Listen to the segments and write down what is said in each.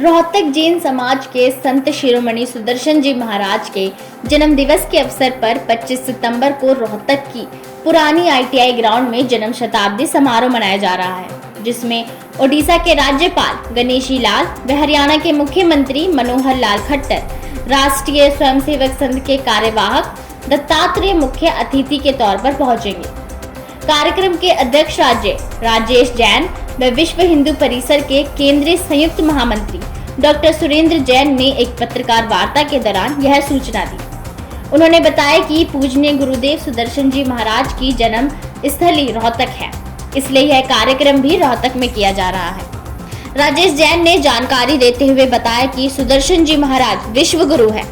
रोहतक जैन समाज के संत शिरोमणि सुदर्शन जी महाराज के जन्म दिवस के अवसर पर 25 सितंबर को रोहतक की पुरानी आईटीआई ग्राउंड में जन्म शताब्दी समारोह मनाया जा रहा है, जिसमें ओडिशा के राज्यपाल गणेशी लाल व हरियाणा के मुख्यमंत्री मनोहर लाल खट्टर, राष्ट्रीय स्वयंसेवक संघ के कार्यवाहक दत्तात्रेय मुख्य अतिथि के तौर पर पहुंचेंगे। कार्यक्रम के अध्यक्ष राजेश जैन व विश्व हिंदू परिसर के केंद्रीय संयुक्त महामंत्री डॉक्टर सुरेंद्र जैन ने एक पत्रकार वार्ता के दौरान यह सूचना दी। उन्होंने बताया कि पूजनीय गुरुदेव सुदर्शन जी महाराज की जन्म स्थली रोहतक है, इसलिए यह कार्यक्रम भी रोहतक में किया जा रहा है। राजेश जैन ने जानकारी देते हुए बताया कि सुदर्शन जी महाराज विश्व गुरु है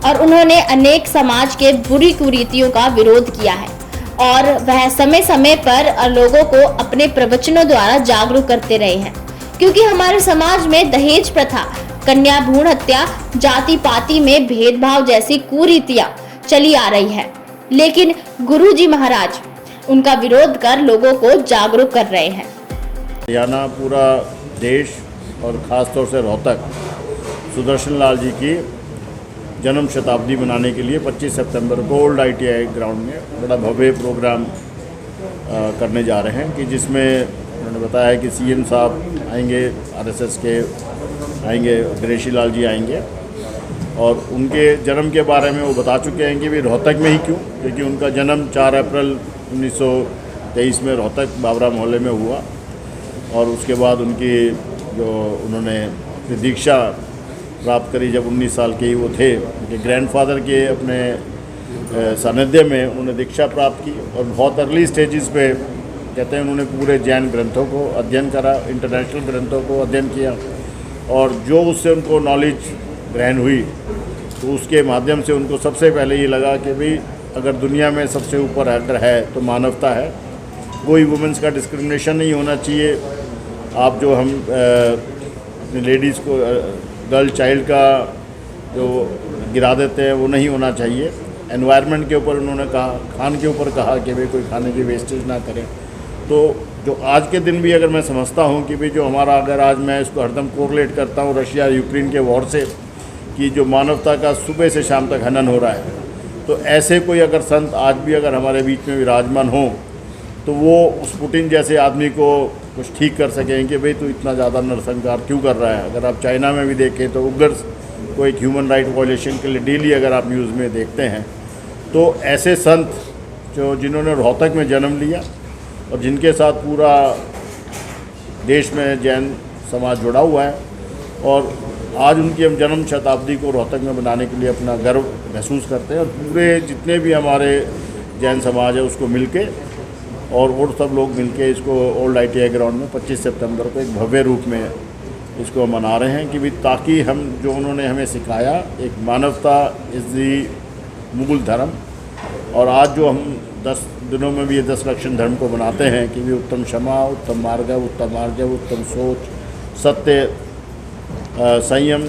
और उन्होंने अनेक समाज के बुरी कुरीतियों का विरोध किया है और वह समय समय पर लोगों को अपने प्रवचनों द्वारा जागरूक करते रहे हैं, क्योंकि हमारे समाज में दहेज प्रथा, कन्या भ्रूण हत्या, जाति पाति में भेदभाव जैसी कुरीतियां चली आ रही है, लेकिन गुरु जी महाराज उनका विरोध कर लोगों को जागरूक कर रहे हैं। हरियाणा, पूरा देश और ख़ास तौर से रोहतक सुदर्शन लाल जी की जन्म शताब्दी मनाने के लिए 25 सितंबर को ओल्ड आईटीआई ग्राउंड में बड़ा भव्य प्रोग्राम करने जा रहे हैं, कि जिसमें उन्होंने बताया है कि सीएम साहब आएंगे, आरएसएस के आएंगे, गणेशी लाल जी आएंगे और उनके जन्म के बारे में वो बता चुके हैं कि भी रोहतक में ही क्यों, क्योंकि उनका जन्म 4 अप्रैल 1923 में रोहतक बाबरा मोहल्ले में हुआ और उसके बाद उनकी जो उन्होंने दीक्षा प्राप्त करी जब 19 साल के ही वो थे। उनके ग्रैंडफादर के अपने सानिध्य में उन्होंने दीक्षा प्राप्त की और बहुत अर्ली स्टेजेस पे कहते हैं उन्होंने पूरे जैन ग्रंथों को अध्ययन करा, इंटरनेशनल ग्रंथों को अध्ययन किया और जो उससे उनको नॉलेज ग्रहण हुई तो उसके माध्यम से उनको सबसे पहले ये लगा कि भाई अगर दुनिया में सबसे ऊपर अगर है तो मानवता है, कोई वुमेंस का डिस्क्रिमिनेशन नहीं होना चाहिए। आप जो हम अपनी लेडीज़ को गर्ल चाइल्ड का जो गिरा देते हैं वो नहीं होना चाहिए। एनवायरनमेंट के ऊपर उन्होंने कहा, खान के ऊपर कहा कि भाई कोई खाने की वेस्टेज ना करें। तो जो आज के दिन भी अगर मैं समझता हूँ कि भाई जो हमारा, अगर आज मैं इसको हरदम कोरिलेट करता हूँ रशिया यूक्रेन के वॉर से, कि जो मानवता का सुबह से शाम तक हनन हो रहा है, तो ऐसे कोई अगर संत आज भी अगर हमारे बीच में विराजमान हो तो वो उस पुतिन जैसे आदमी को कुछ ठीक कर सकें कि भाई तो इतना ज़्यादा नरसंहार क्यों कर रहा है। अगर आप चाइना में भी देखें तो उग्र को एक ह्यूमन राइट वायलेशन के लिए डेली अगर आप न्यूज़ में देखते हैं, तो ऐसे संत जो जिन्होंने रोहतक में जन्म लिया और जिनके साथ पूरा देश में जैन समाज जुड़ा हुआ है और आज उनकी हम जन्म शताब्दी को रोहतक में बनाने के लिए अपना गर्व महसूस करते हैं और पूरे जितने भी हमारे जैन समाज है उसको मिलके और वो सब लोग मिलके इसको ओल्ड आईटीआई ग्राउंड में 25 सितंबर को एक भव्य रूप में इसको मना रहे हैं, कि भी ताकि हम जो उन्होंने हमें सिखाया एक मानवता इज़ दी मूल धर्म। और आज जो हम 10 दिनों में भी ये 10 लक्षण धर्म को बनाते हैं कि भी उत्तम क्षमा, उत्तम मार्ग, उत्तम आर्जव, उत्तम सोच, सत्य, संयम,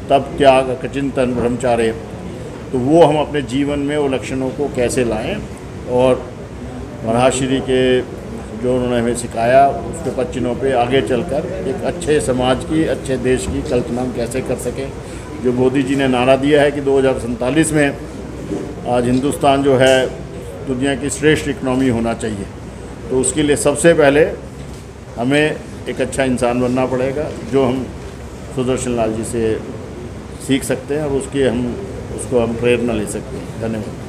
तप, त्याग, अचिंतन, ब्रह्मचार्य, तो वो हम अपने जीवन में वो लक्षणों को कैसे लाएं और महर्षि के जो उन्होंने हमें सिखाया उसके पच्चिनों पे आगे चलकर एक अच्छे समाज की, अच्छे देश की कल्पना हम कैसे कर सकें। जो मोदी जी ने नारा दिया है कि 2047 में आज हिंदुस्तान जो है दुनिया की श्रेष्ठ इकनॉमी होना चाहिए, तो उसके लिए सबसे पहले हमें एक अच्छा इंसान बनना पड़ेगा, जो हम सुदर्शन लाल जी से सीख सकते हैं और उसको हम प्रेरणा ले सकते हैं। धन्यवाद।